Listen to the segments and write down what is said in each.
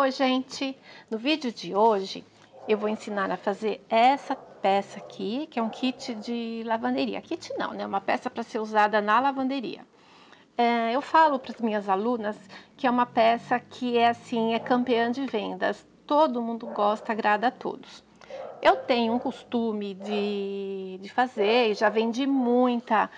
Oi, gente! No vídeo de hoje eu vou ensinar a fazer essa peça aqui, que é um kit de lavanderia. Kit não, né? Uma peça para ser usada na lavanderia. Eu falo para as minhas alunas que é uma peça que é assim, é campeã de vendas. Todo mundo gosta, agrada a todos. Eu tenho um costume de fazer e já vendi muita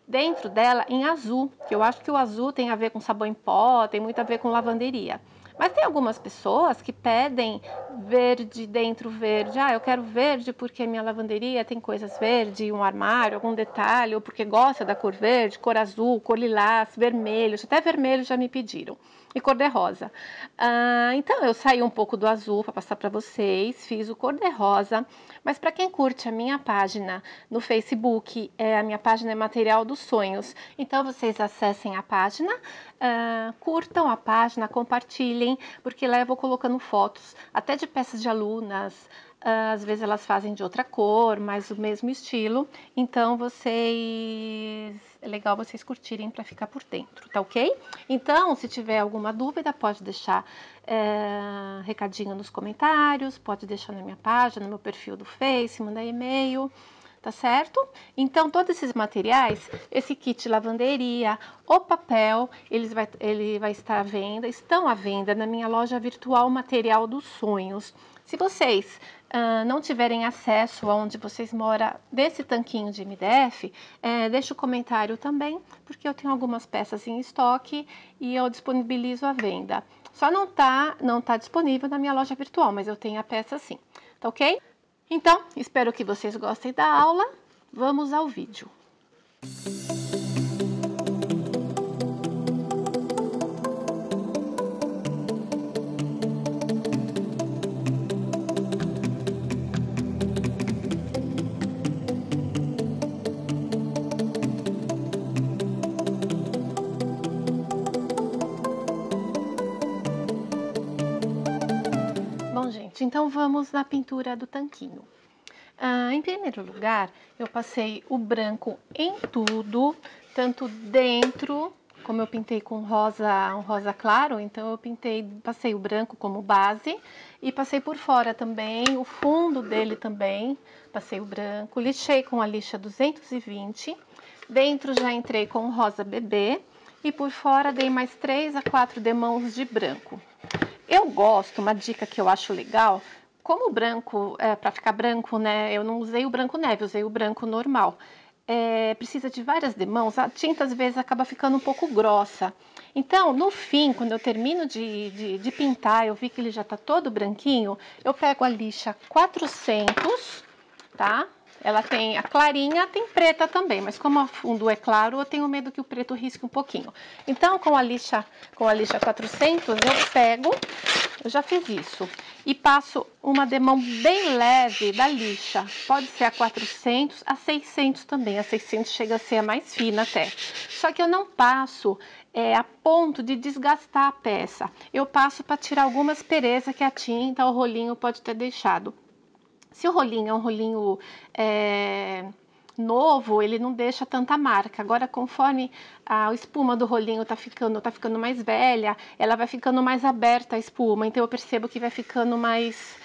dentro dela em azul, que eu acho que o azul tem a ver com sabão em pó, tem muito a ver com lavanderia. Mas tem algumas pessoas que pedem verde dentro verde. Ah, eu quero verde porque minha lavanderia tem coisas verde, um armário, algum detalhe, ou porque gosta da cor verde, cor azul, cor lilás, vermelho, até vermelho já me pediram. E cor-de-rosa. Então eu saí um pouco do azul para passar para vocês, fiz o cor-de-rosa, mas para quem curte a minha página no Facebook, a minha página é Material dos Sonhos, então vocês acessem a página, curtam a página, compartilhem, porque lá eu vou colocando fotos, até de peças de alunas, às vezes elas fazem de outra cor, mas o mesmo estilo, então é legal vocês curtirem para ficar por dentro, tá ok? Então, se tiver alguma dúvida, pode deixar recadinho nos comentários, pode deixar na minha página, no meu perfil do Face, mandar e-mail, tá certo? Então, todos esses materiais, esse kit lavanderia, o papel, ele vai estar à venda, estão à venda na minha loja virtual Material dos Sonhos. Se vocês não tiverem acesso aonde vocês moram desse tanquinho de MDF, deixa o comentário também, porque eu tenho algumas peças em estoque e eu disponibilizo à venda. Só não tá disponível na minha loja virtual, mas eu tenho a peça sim, tá ok? Então, espero que vocês gostem da aula. Vamos ao vídeo. Bom, gente, então vamos na pintura do tanquinho. Em primeiro lugar, eu passei o branco em tudo, tanto dentro, como eu pintei com um rosa claro, então eu passei o branco como base e passei por fora também, o fundo dele também, passei o branco, lixei com a lixa 220, dentro já entrei com rosa bebê e por fora dei mais 3 a 4 demãos de branco. Eu gosto, uma dica que eu acho legal, como o branco, para ficar branco, né, eu não usei o branco neve, usei o branco normal. Precisa de várias demãos, a tinta às vezes acaba ficando um pouco grossa. Então, no fim, quando eu termino de pintar, eu vi que ele já tá todo branquinho, eu pego a lixa 400, tá? Ela tem a clarinha, tem preta também, mas como o fundo é claro, eu tenho medo que o preto risque um pouquinho. Então, com a lixa 400, eu já fiz isso, e passo uma demão bem leve da lixa, pode ser a 400, a 600 também, a 600 chega a ser a mais fina até. Só que eu não passo a ponto de desgastar a peça, eu passo para tirar algumas perezas que a tinta, o rolinho pode ter deixado. Se o rolinho é um rolinho novo, ele não deixa tanta marca. Agora, conforme a espuma do rolinho tá ficando mais velha, ela vai ficando mais aberta a espuma, então eu percebo que vai ficando mais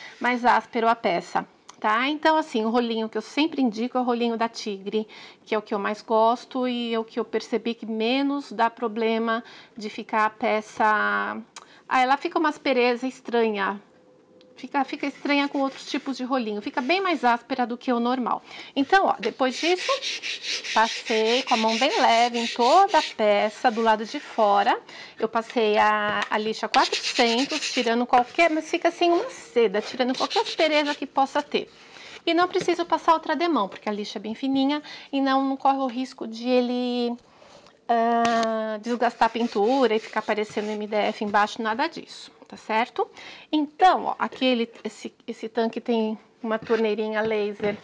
áspero a peça. Tá? Então, assim, o rolinho que eu sempre indico é o rolinho da Tigre, que é o que eu mais gosto e é o que eu percebi que menos dá problema de ficar a peça... ela fica uma aspereza estranha. Fica estranha com outros tipos de rolinho, fica bem mais áspera do que o normal. Então, ó, depois disso, passei com a mão bem leve em toda a peça, do lado de fora. Eu passei a lixa 400, tirando qualquer, mas fica assim uma seda, tirando qualquer aspereza que possa ter. E não preciso passar outra demão, porque a lixa é bem fininha e não corre o risco de ele desgastar a pintura e ficar aparecendo MDF embaixo, nada disso, tá certo? Então, ó, esse tanque tem uma torneirinha laser,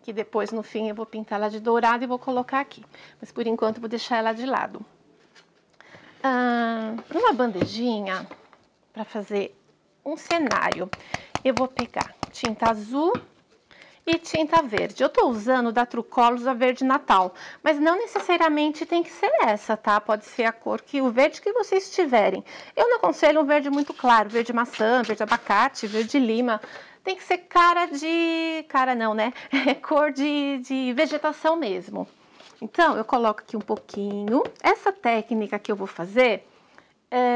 que depois no fim eu vou pintar ela de dourado e vou colocar aqui, mas por enquanto eu vou deixar ela de lado. Uma bandejinha para fazer um cenário, eu vou pegar tinta azul e tinta verde. Eu tô usando da Trucolors a verde Natal, mas não necessariamente tem que ser essa, tá? Pode ser a cor que o verde que vocês tiverem. Eu não aconselho um verde muito claro, verde maçã, verde abacate, verde lima. Tem que ser cara não, né? É cor de vegetação mesmo. Então, eu coloco aqui um pouquinho. Essa técnica que eu vou fazer,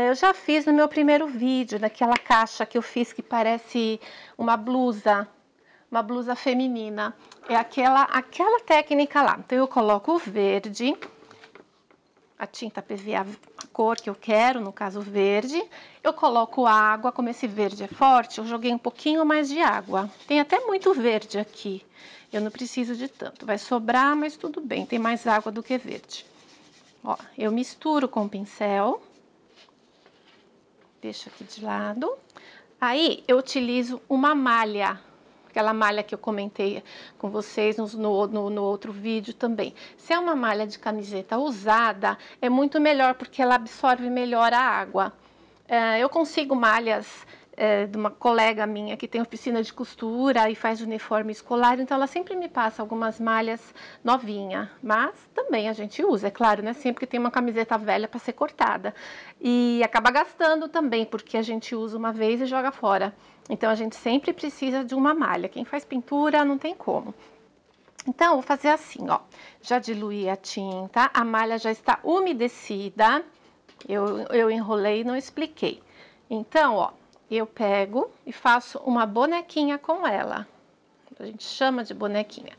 eu já fiz no meu primeiro vídeo, naquela caixa que eu fiz que parece uma blusa feminina. É aquela técnica lá. Então, eu coloco o verde, a tinta PVA, a cor que eu quero, no caso verde. Eu coloco água, como esse verde é forte, eu joguei um pouquinho mais de água. Tem até muito verde aqui. Eu não preciso de tanto. Vai sobrar, mas tudo bem, tem mais água do que verde. Ó, eu misturo com o pincel. Deixo aqui de lado. Aí, eu utilizo uma malha. Aquela malha que eu comentei com vocês no outro vídeo também. Se é uma malha de camiseta usada, é muito melhor porque ela absorve melhor a água. Eu consigo malhas de uma colega minha que tem oficina de costura e faz uniforme escolar, então ela sempre me passa algumas malhas novinha, mas também a gente usa, é claro, né? Sempre que tem uma camiseta velha para ser cortada. E acaba gastando também, porque a gente usa uma vez e joga fora. Então a gente sempre precisa de uma malha. Quem faz pintura não tem como. Então, vou fazer assim, ó. Já diluí a tinta, a malha já está umedecida. Eu enrolei e não expliquei. Então, ó, eu pego e faço uma bonequinha com ela. A gente chama de bonequinha.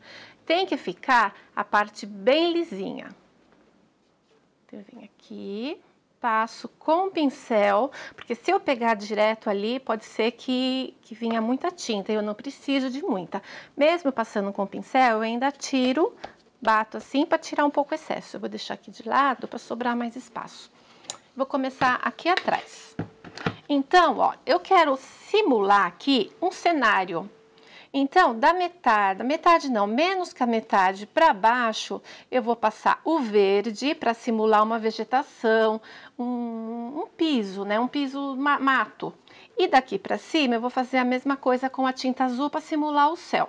Tem que ficar a parte bem lisinha. Então, eu venho aqui, passo com o pincel, porque se eu pegar direto ali, pode ser que vinha muita tinta, e eu não preciso de muita. Mesmo passando com o pincel, eu ainda tiro, bato assim para tirar um pouco o excesso. Eu vou deixar aqui de lado para sobrar mais espaço. Vou começar aqui atrás. Então, ó, eu quero simular aqui um cenário. Então, da metade não, menos que a metade para baixo, eu vou passar o verde para simular uma vegetação, um piso, né? Um piso mato. E daqui para cima eu vou fazer a mesma coisa com a tinta azul para simular o céu.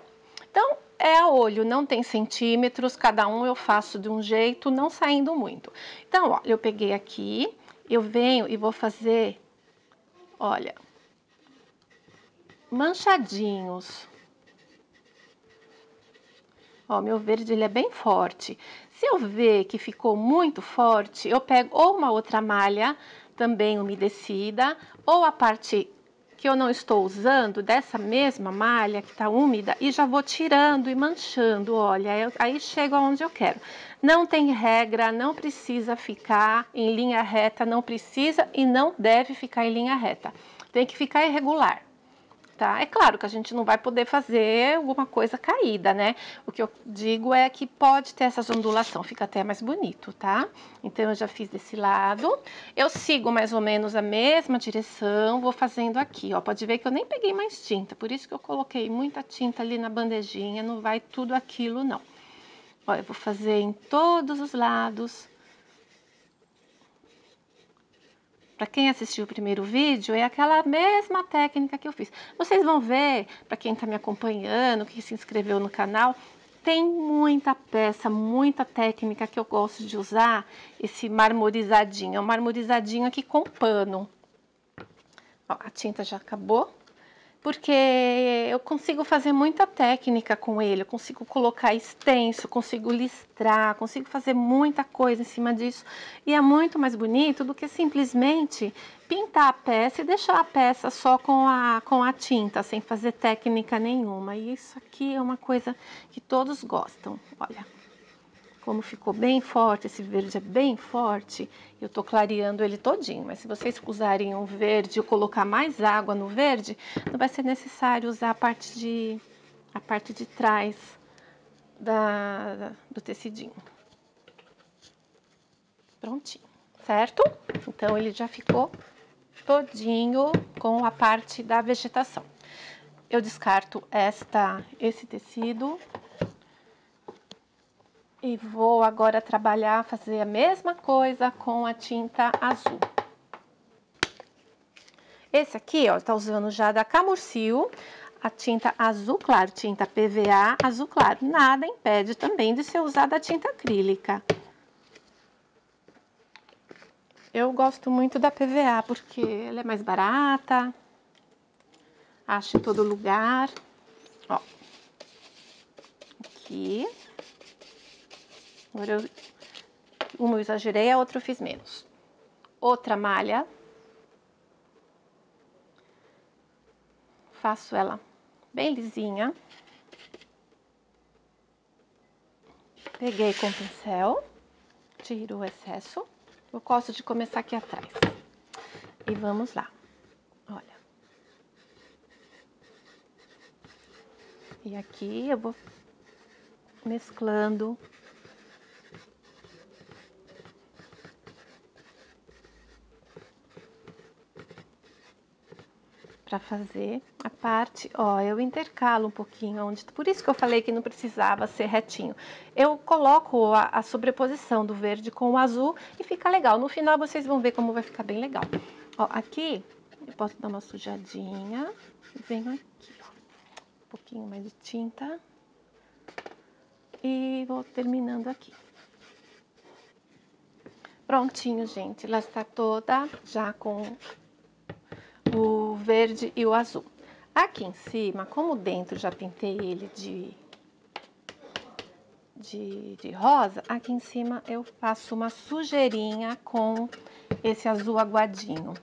Então, é a olho, não tem centímetros, cada um eu faço de um jeito, não saindo muito. Então, ó, eu peguei aqui, eu venho e vou fazer, olha, manchadinhos. Ó, meu verde ele é bem forte. Se eu ver que ficou muito forte, eu pego ou uma outra malha, também umedecida, ou a parte que eu não estou usando, dessa mesma malha que está úmida, e já vou tirando e manchando, olha, aí chego aonde eu quero. Não tem regra, não precisa ficar em linha reta, não precisa e não deve ficar em linha reta. Tem que ficar irregular. Tá? É claro que a gente não vai poder fazer alguma coisa caída, né? O que eu digo é que pode ter essas ondulações, fica até mais bonito, tá? Então, eu já fiz desse lado. Eu sigo mais ou menos a mesma direção, vou fazendo aqui, ó. Pode ver que eu nem peguei mais tinta, por isso que eu coloquei muita tinta ali na bandejinha, não vai tudo aquilo, não. Ó, eu vou fazer em todos os lados. Para quem assistiu o primeiro vídeo, é aquela mesma técnica que eu fiz. Vocês vão ver, para quem está me acompanhando, que se inscreveu no canal, tem muita peça, muita técnica que eu gosto de usar, esse marmorizadinho. É um marmorizadinho aqui com pano. Ó, a tinta já acabou. Porque eu consigo fazer muita técnica com ele, eu consigo colocar extenso, consigo listrar, consigo fazer muita coisa em cima disso. E é muito mais bonito do que simplesmente pintar a peça e deixar a peça só com a tinta, sem fazer técnica nenhuma. E isso aqui é uma coisa que todos gostam, olha. Como ficou bem forte, esse verde é bem forte, eu tô clareando ele todinho. Mas se vocês usarem um verde ou colocar mais água no verde, não vai ser necessário usar a parte de trás do tecidinho. Prontinho, certo? Então, ele já ficou todinho com a parte da vegetação. Eu descarto esse tecido. E vou agora trabalhar, fazer a mesma coisa com a tinta azul. Esse aqui, ó, tá usando já da Camurcio. a tinta azul claro, tinta PVA azul claro. Nada impede também de ser usada a tinta acrílica. Eu gosto muito da PVA porque ela é mais barata. Acho em todo lugar. Ó. Aqui. Agora uma eu exagerei, a outra eu fiz menos. Outra malha. Faço ela bem lisinha. Peguei com o pincel, tiro o excesso. Eu gosto de começar aqui atrás. E vamos lá. Olha. E aqui eu vou mesclando. Para fazer a parte, ó, eu intercalo um pouquinho onde, por isso que eu falei que não precisava ser retinho. Eu coloco a sobreposição do verde com o azul e fica legal. No final vocês vão ver como vai ficar bem legal. Ó, aqui eu posso dar uma sujadinha, venho aqui, ó, um pouquinho mais de tinta e vou terminando aqui. Prontinho, gente, ela está toda já com o verde e o azul. Aqui em cima, como dentro já pintei ele de rosa, aqui em cima eu faço uma sujeirinha com esse azul aguadinho.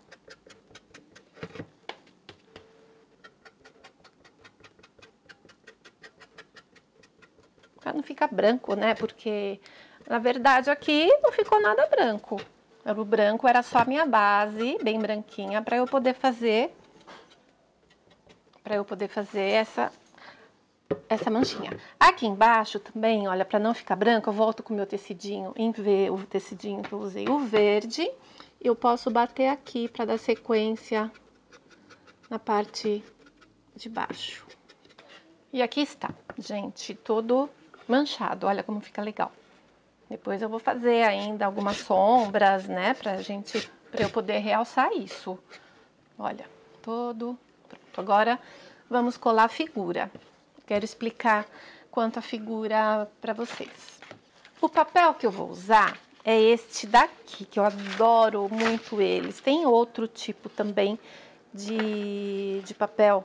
Pra não ficar branco, né? Porque, na verdade, aqui não ficou nada branco. O branco era só a minha base, bem branquinha, para eu poder fazer essa manchinha. Aqui embaixo também, olha, para não ficar branco, eu volto com o meu tecidinho, o tecidinho que eu usei, o verde. Eu posso bater aqui para dar sequência na parte de baixo. E aqui está, gente, todo manchado, olha como fica legal. Depois eu vou fazer ainda algumas sombras, né, pra eu poder realçar isso. Olha, todo pronto. Agora vamos colar a figura. Quero explicar quanto a figura para vocês. O papel que eu vou usar é este daqui, que eu adoro muito eles. Tem outro tipo também de papel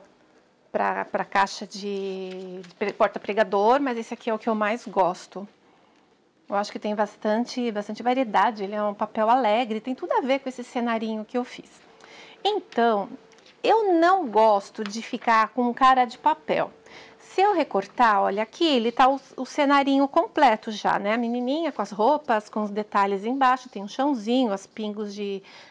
para caixa de porta-pregador, mas esse aqui é o que eu mais gosto. Eu acho que tem bastante variedade, ele é um papel alegre, tem tudo a ver com esse cenarinho que eu fiz. Então, eu não gosto de ficar com cara de papel. Se eu recortar, olha aqui, ele tá o cenarinho completo já, né? A menininha com as roupas, com os detalhes embaixo, tem um chãozinho, os pingos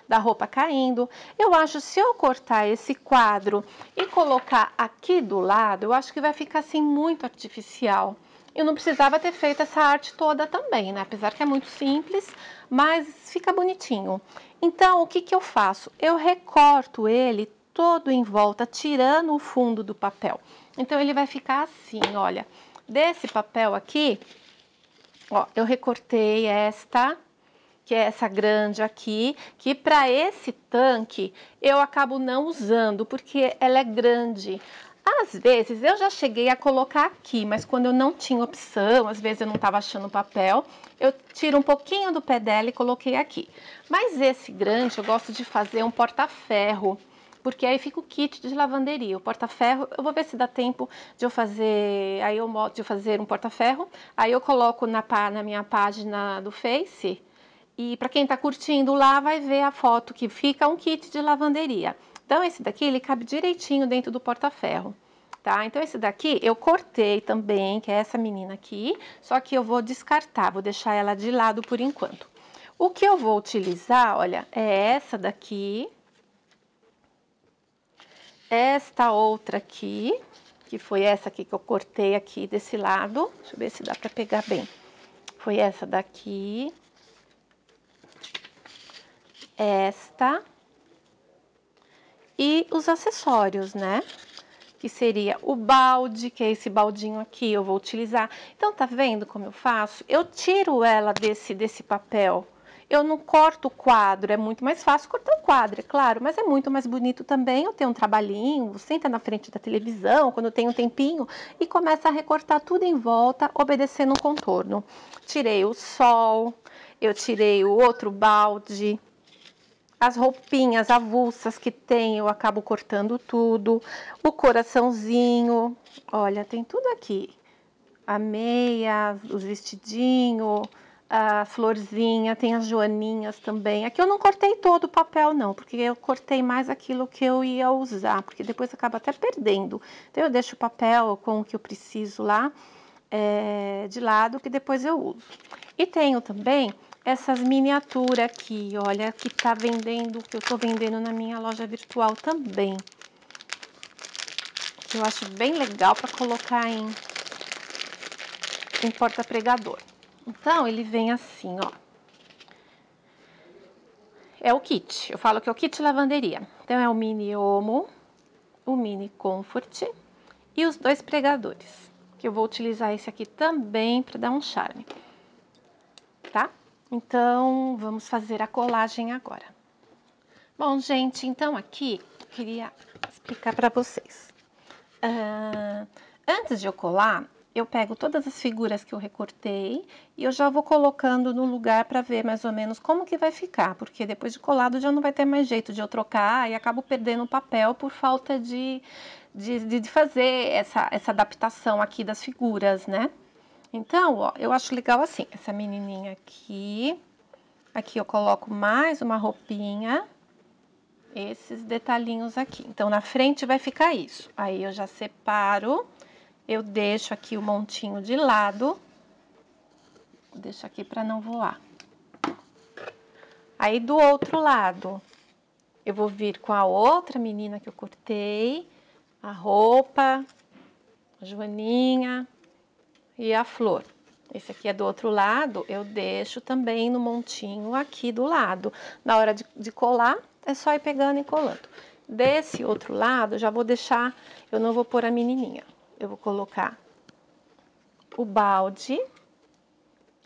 da roupa caindo. Eu acho, se eu cortar esse quadro e colocar aqui do lado, eu acho que vai ficar assim muito artificial. Eu não precisava ter feito essa arte toda também, né? Apesar que é muito simples, mas fica bonitinho. Então, o que que eu faço? Eu recorto ele todo em volta, tirando o fundo do papel. Então, ele vai ficar assim, olha. Desse papel aqui, ó, eu recortei esta, que é essa grande aqui, que para esse tanque eu acabo não usando, porque ela é grande. Às vezes eu já cheguei a colocar aqui, mas quando eu não tinha opção, às vezes eu não estava achando papel, eu tiro um pouquinho do pé dela e coloquei aqui. Mas esse grande eu gosto de fazer um porta-ferro, porque aí fica o kit de lavanderia. O porta-ferro, eu vou ver se dá tempo de eu fazer, um porta-ferro, aí eu coloco na minha página do Face, e para quem está curtindo lá vai ver a foto que fica um kit de lavanderia. Então, esse daqui, ele cabe direitinho dentro do porta-ferro, tá? Então, esse daqui eu cortei também, que é essa menina aqui, só que eu vou descartar, vou deixar ela de lado por enquanto. O que eu vou utilizar, olha, é essa daqui, esta outra aqui, que foi essa aqui que eu cortei aqui desse lado, deixa eu ver se dá para pegar bem. Foi essa daqui, esta e os acessórios, né? Que seria o balde, que é esse baldinho aqui, eu vou utilizar. Então, tá vendo como eu faço? Eu tiro ela desse papel Eu não corto o quadro, é muito mais fácil cortar o quadro, é claro, mas é muito mais bonito também. Eu tenho um trabalhinho, senta na frente da televisão, quando tem um tempinho, e começa a recortar tudo em volta, obedecendo um contorno. Tirei o sol, eu tirei o outro balde, as roupinhas avulsas que tem, eu acabo cortando tudo, o coraçãozinho, olha, tem tudo aqui. A meia, os vestidinhos, a florzinha, tem as joaninhas também. Aqui eu não cortei todo o papel não, porque eu cortei mais aquilo que eu ia usar, porque depois acaba até perdendo. Então eu deixo o papel com o que eu preciso lá de lado, que depois eu uso. E tenho também essas miniaturas aqui, olha, que tá vendendo, que eu tô vendendo na minha loja virtual também. Que eu acho bem legal para colocar em porta-pregador. Então, ele vem assim, ó. É o kit, eu falo que é o kit lavanderia. Então, é o mini Omo, o mini Comfort e os 2 pregadores. Que eu vou utilizar esse aqui também para dar um charme, tá? Então, vamos fazer a colagem agora. Bom, gente, então aqui eu queria explicar para vocês. Antes de eu colar, eu pego todas as figuras que eu recortei e eu já vou colocando no lugar para ver mais ou menos como que vai ficar, porque depois de colado já não vai ter mais jeito de eu trocar e acabo perdendo o papel por falta de fazer essa adaptação aqui das figuras, né? Então, ó, eu acho legal assim, essa menininha aqui eu coloco mais uma roupinha, esses detalhinhos aqui. Então, na frente vai ficar isso. Aí eu já separo. Eu deixo aqui o montinho de lado, deixo aqui para não voar. Aí do outro lado, eu vou vir com a outra menina que eu cortei, a roupa, a joaninha e a flor. Esse aqui é do outro lado, eu deixo também no montinho aqui do lado. Na hora de colar, é só ir pegando e colando. Desse outro lado, já vou deixar, eu não vou pôr a menininha. Eu vou colocar o balde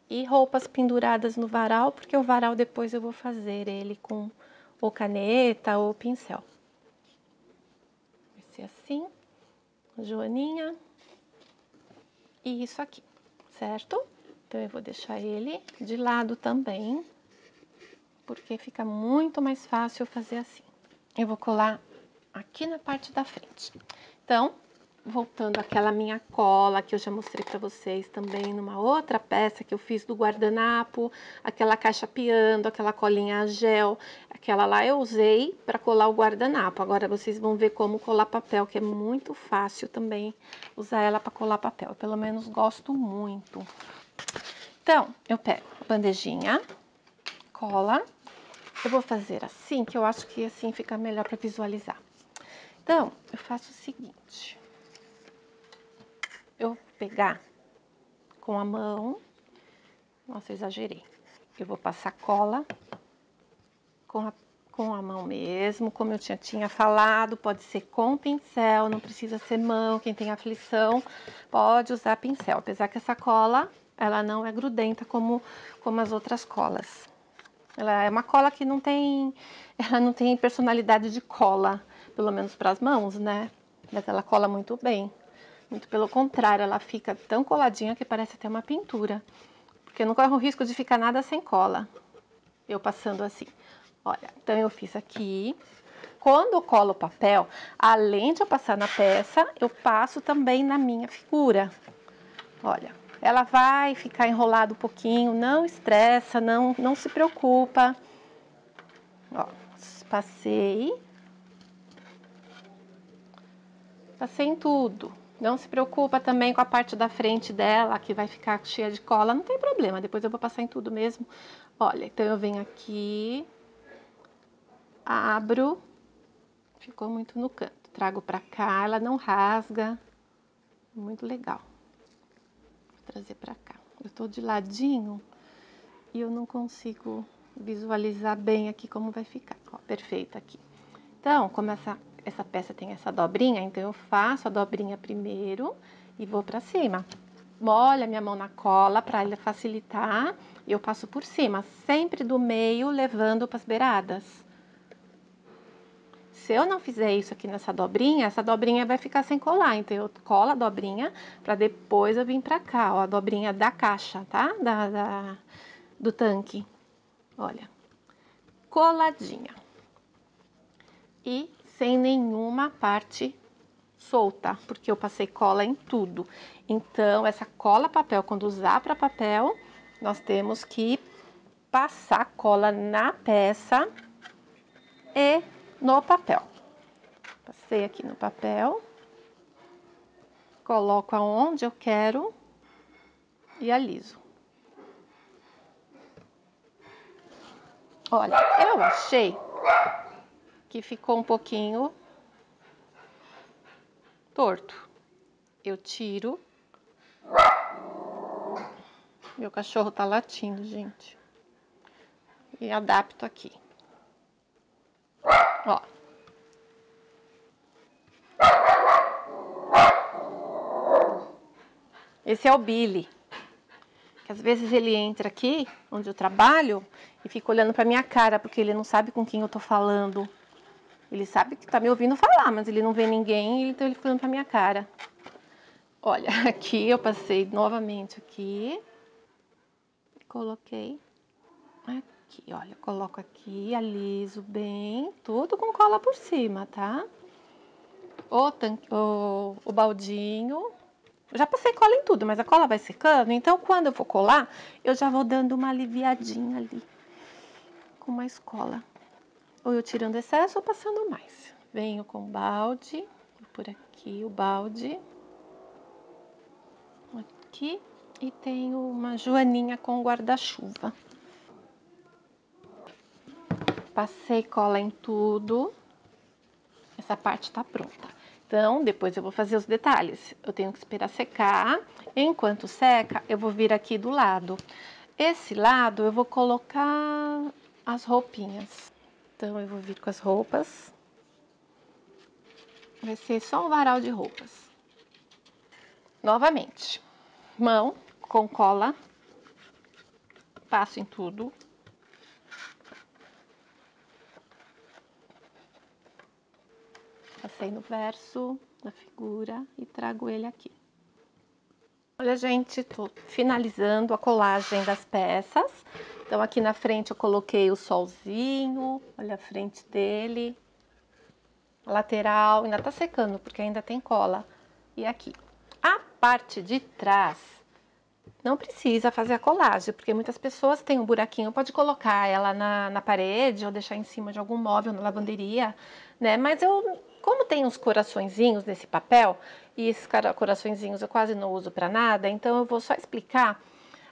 e roupas penduradas no varal, porque o varal depois eu vou fazer ele com ou caneta ou pincel. Vai ser assim, joaninha e isso aqui, certo? Então eu vou deixar ele de lado também, porque fica muito mais fácil fazer assim. Eu vou colar aqui na parte da frente. Então, voltando àquela minha cola que eu já mostrei para vocês também numa outra peça que eu fiz do guardanapo, aquela caixa piando, aquela colinha a gel, aquela lá eu usei para colar o guardanapo. Agora vocês vão ver como colar papel, que é muito fácil também usar ela para colar papel. Eu, pelo menos gosto muito. Então, eu pego a bandejinha, cola. Eu vou fazer assim, que eu acho que assim fica melhor para visualizar. Então, eu faço o seguinte. Eu vou pegar com a mão, nossa, exagerei. Eu vou passar cola com a mão mesmo, como eu tinha falado, pode ser com pincel, não precisa ser mão. Quem tem aflição pode usar pincel, apesar que essa cola, ela não é grudenta como as outras colas. Ela é uma cola que ela não tem personalidade de cola, pelo menos para as mãos, né? Mas ela cola muito bem. Muito pelo contrário, ela fica tão coladinha que parece até uma pintura. Porque não corre o risco de ficar nada sem cola. Eu passando assim. Olha, então eu fiz aqui. Quando eu colo o papel, além de eu passar na peça, eu passo também na minha figura. Olha, ela vai ficar enrolada um pouquinho, não estressa, não se preocupa. Ó, passei. Passei em tudo. Não se preocupa também com a parte da frente dela, que vai ficar cheia de cola. Não tem problema, depois eu vou passar em tudo mesmo. Olha, então eu venho aqui, abro, ficou muito no canto. Trago pra cá, ela não rasga. Muito legal. Vou trazer pra cá. Eu tô de ladinho e eu não consigo visualizar bem aqui como vai ficar. Ó, perfeito aqui. Então, como essa peça tem essa dobrinha, então eu faço a dobrinha primeiro e vou pra cima. Molho a minha mão na cola para ele facilitar eu passo por cima, sempre do meio, levando para as beiradas. Se eu não fizer isso aqui nessa dobrinha, essa dobrinha vai ficar sem colar. Então, eu colo a dobrinha para depois eu vir para cá, ó, a dobrinha da caixa, tá? Do tanque. Olha, coladinha. E sem nenhuma parte solta, porque eu passei cola em tudo. Então, essa cola papel, quando usar para papel, nós temos que passar cola na peça e no papel. Passei aqui no papel, coloco aonde eu quero e aliso. Olha, eu achei que ficou um pouquinho torto. Eu tiro. Meu cachorro tá latindo, gente. E adapto aqui. Ó. Esse é o Billy. Que às vezes ele entra aqui, onde eu trabalho, e fica olhando pra minha cara, porque ele não sabe com quem eu tô falando. Ele sabe que tá me ouvindo falar, mas ele não vê ninguém, então ele fica olhando pra minha cara. Olha, aqui eu passei novamente aqui. Coloquei aqui, olha, coloco aqui, aliso bem, tudo com cola por cima, tá? O baldinho. Eu já passei cola em tudo, mas a cola vai secando, então quando eu for colar, eu já vou dando uma aliviadinha ali, com mais cola. Ou eu tirando excesso ou passando mais. Venho com o balde, por aqui o balde. Aqui, e tenho uma joaninha com guarda-chuva. Passei cola em tudo. Essa parte tá pronta. Então, depois eu vou fazer os detalhes. Eu tenho que esperar secar. Enquanto seca, eu vou vir aqui do lado. Esse lado eu vou colocar as roupinhas. Então, eu vou vir com as roupas. Vai ser só um varal de roupas. Novamente, mão com cola. Passo em tudo. Passei no verso da figura e trago ele aqui. Olha, gente, tô finalizando a colagem das peças. Então, aqui na frente eu coloquei o solzinho, olha a frente dele. A lateral ainda tá secando, porque ainda tem cola. E aqui. A parte de trás não precisa fazer a colagem, porque muitas pessoas têm um buraquinho, pode colocar ela na parede ou deixar em cima de algum móvel na lavanderia, né? Mas como tem uns coraçõezinhos nesse papel, e esses coraçõezinhos eu quase não uso para nada, então eu vou só explicar.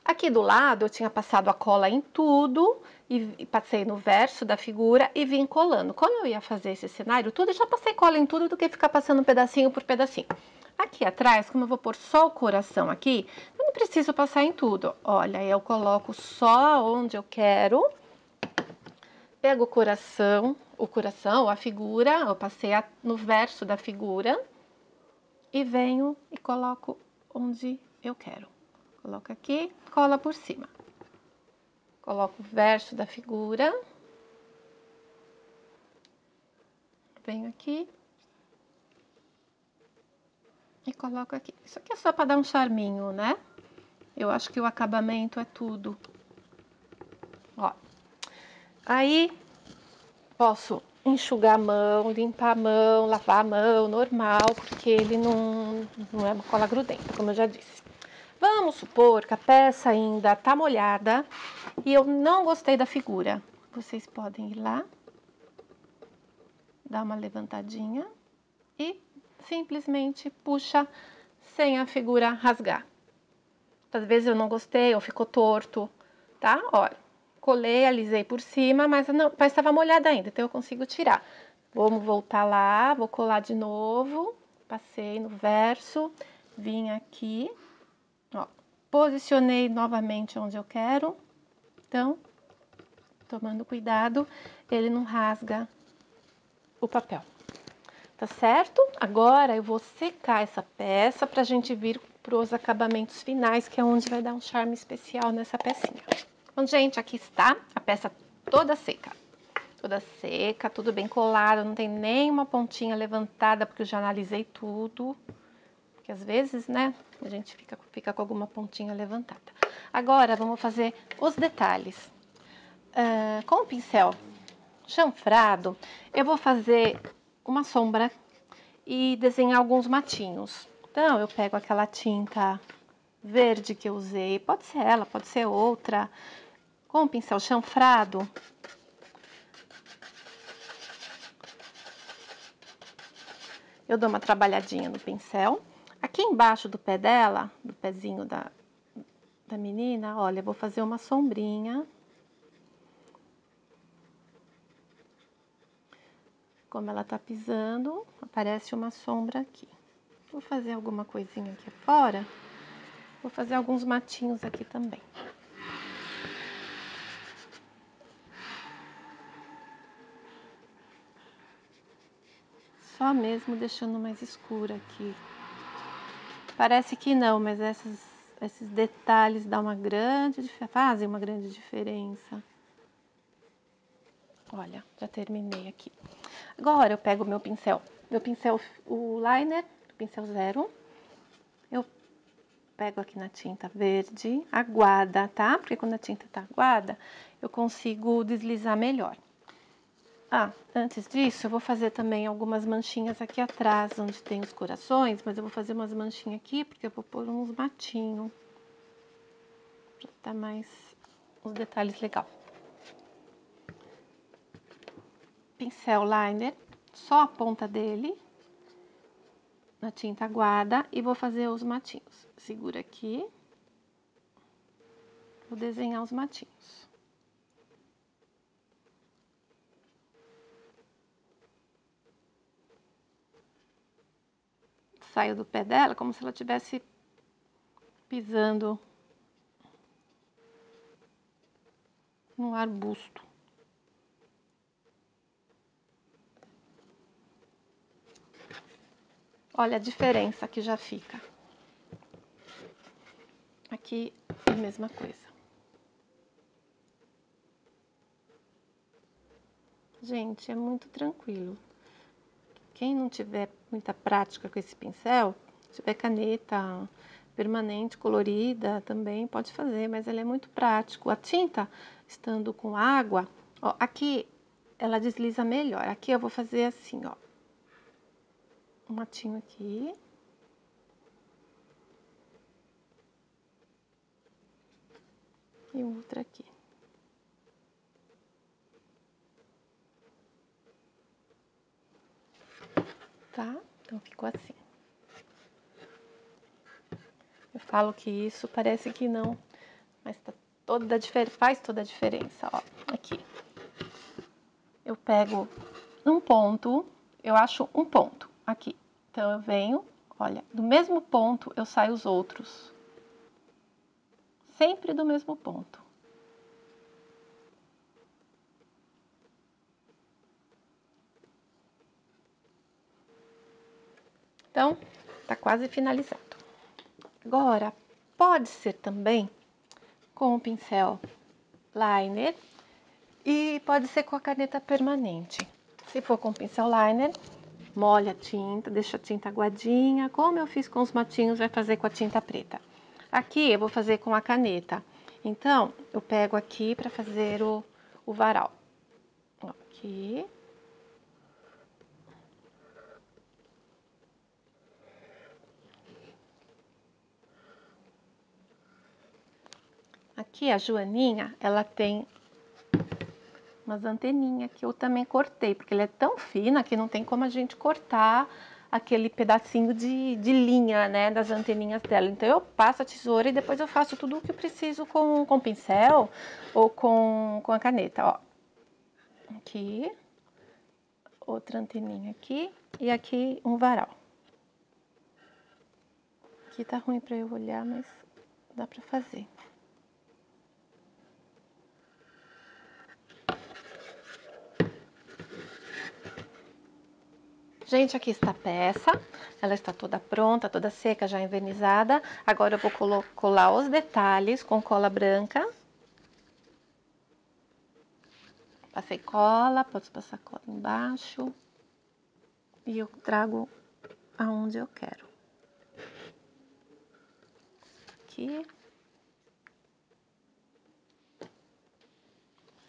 Aqui do lado eu tinha passado a cola em tudo, e passei no verso da figura e vim colando. Quando eu ia fazer esse cenário tudo, eu já passei cola em tudo do que ficar passando pedacinho por pedacinho. Aqui atrás, como eu vou pôr só o coração aqui, eu não preciso passar em tudo. Olha, eu coloco só onde eu quero. Pego o coração, a figura, eu passei no verso da figura. E venho e coloco onde eu quero. Coloco aqui, cola por cima. Coloco o verso da figura. Venho aqui. E coloco aqui. Isso aqui é só para dar um charminho, né? Eu acho que o acabamento é tudo. Ó. Aí, posso enxugar a mão, limpar a mão, lavar a mão, normal, porque ele não é uma cola grudenta, como eu já disse. Vamos supor que a peça ainda tá molhada e eu não gostei da figura. Vocês podem ir lá, dar uma levantadinha e simplesmente puxa sem a figura rasgar. Às vezes eu não gostei ou ficou torto, tá? Olha, colei, alisei por cima, mas estava molhada ainda, então eu consigo tirar. Vamos voltar lá, vou colar de novo, passei no verso, vim aqui, ó, posicionei novamente onde eu quero, então, tomando cuidado, ele não rasga o papel. Tá certo? Agora eu vou secar essa peça pra gente vir pros acabamentos finais, que é onde vai dar um charme especial nessa pecinha. Bom, gente, aqui está a peça toda seca. Toda seca, tudo bem colado, não tem nenhuma pontinha levantada, porque eu já analisei tudo. Porque às vezes, né, a gente fica com alguma pontinha levantada. Agora, vamos fazer os detalhes. Com o pincel chanfrado, eu vou fazer uma sombra e desenhar alguns matinhos. Então, eu pego aquela tinta verde que eu usei, pode ser ela, pode ser outra. Com o pincel chanfrado, eu dou uma trabalhadinha no pincel. Aqui embaixo do pé dela, do pezinho da menina, olha, eu vou fazer uma sombrinha. Como ela tá pisando, aparece uma sombra aqui. Vou fazer alguma coisinha aqui fora. Vou fazer alguns matinhos aqui também. Só mesmo deixando mais escura aqui. Parece que não, mas esses detalhes fazem uma grande diferença. Olha, já terminei aqui. Agora eu pego meu pincel, o liner, pincel 0. Eu pego aqui na tinta verde, aguada, tá? Porque quando a tinta tá aguada, eu consigo deslizar melhor. Antes disso, eu vou fazer também algumas manchinhas aqui atrás, onde tem os corações, mas eu vou fazer umas manchinhas aqui, porque eu vou pôr uns matinhos, pra dar mais uns detalhes legais. Pincel liner, só a ponta dele, na tinta aguada, e vou fazer os matinhos. Segura aqui, vou desenhar os matinhos. Saio do pé dela como se ela estivesse pisando num arbusto. Olha a diferença que já fica. Aqui é a mesma coisa. Gente, é muito tranquilo. Quem não tiver muita prática com esse pincel, se tiver caneta permanente, colorida, também pode fazer, mas ele é muito prático. A tinta, estando com água, ó, aqui ela desliza melhor. Aqui eu vou fazer assim, ó. Um matinho aqui. E outra aqui. Tá? Então, ficou assim. Eu falo que isso parece que não, mas faz toda a diferença, ó. Aqui. Eu pego um ponto, eu acho um ponto aqui. Então, eu venho, olha, do mesmo ponto eu saio os outros. Sempre do mesmo ponto. Então, tá quase finalizado. Agora, pode ser também com o pincel liner e pode ser com a caneta permanente. Se for com o pincel liner, molha a tinta, deixa a tinta aguadinha. Como eu fiz com os matinhos, vai fazer com a tinta preta. Aqui eu vou fazer com a caneta. Então, eu pego aqui para fazer o varal. Aqui. Aqui a Joaninha, ela tem umas anteninhas que eu também cortei, porque ela é tão fina que não tem como a gente cortar aquele pedacinho de linha, né, das anteninhas dela. Então, eu passo a tesoura e depois eu faço tudo o que eu preciso com o pincel ou com a caneta, ó. Aqui, outra anteninha aqui e aqui um varal. Aqui tá ruim pra eu olhar, mas dá pra fazer. Gente, aqui está a peça, ela está toda pronta, toda seca, já envernizada. Agora eu vou colar os detalhes com cola branca. Passei cola, posso passar cola embaixo. E eu trago aonde eu quero. Aqui.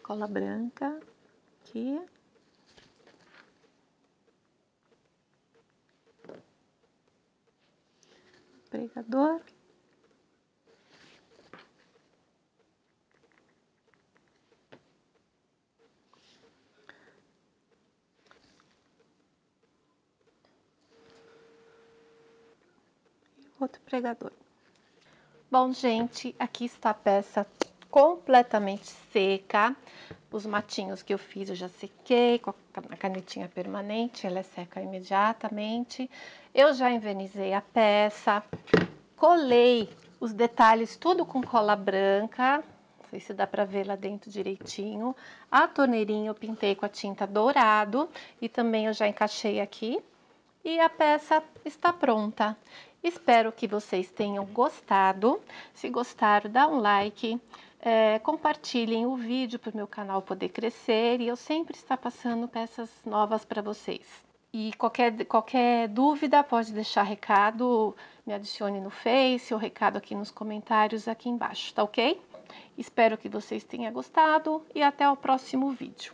Cola branca. Aqui. Pregador. Outro pregador. Bom, gente, aqui está a peça completamente seca. Os matinhos que eu fiz eu já sequei com a canetinha permanente, ela é seca imediatamente. Eu já envernizei a peça, colei os detalhes tudo com cola branca, não sei se dá para ver lá dentro direitinho. A torneirinha eu pintei com a tinta dourado e também eu já encaixei aqui. E a peça está pronta. Espero que vocês tenham gostado. Se gostaram, dá um like, compartilhem o vídeo para o meu canal poder crescer e eu sempre estar passando peças novas para vocês. E qualquer dúvida pode deixar recado, me adicione no Face ou recado aqui nos comentários aqui embaixo, tá ok? Espero que vocês tenham gostado e até o próximo vídeo.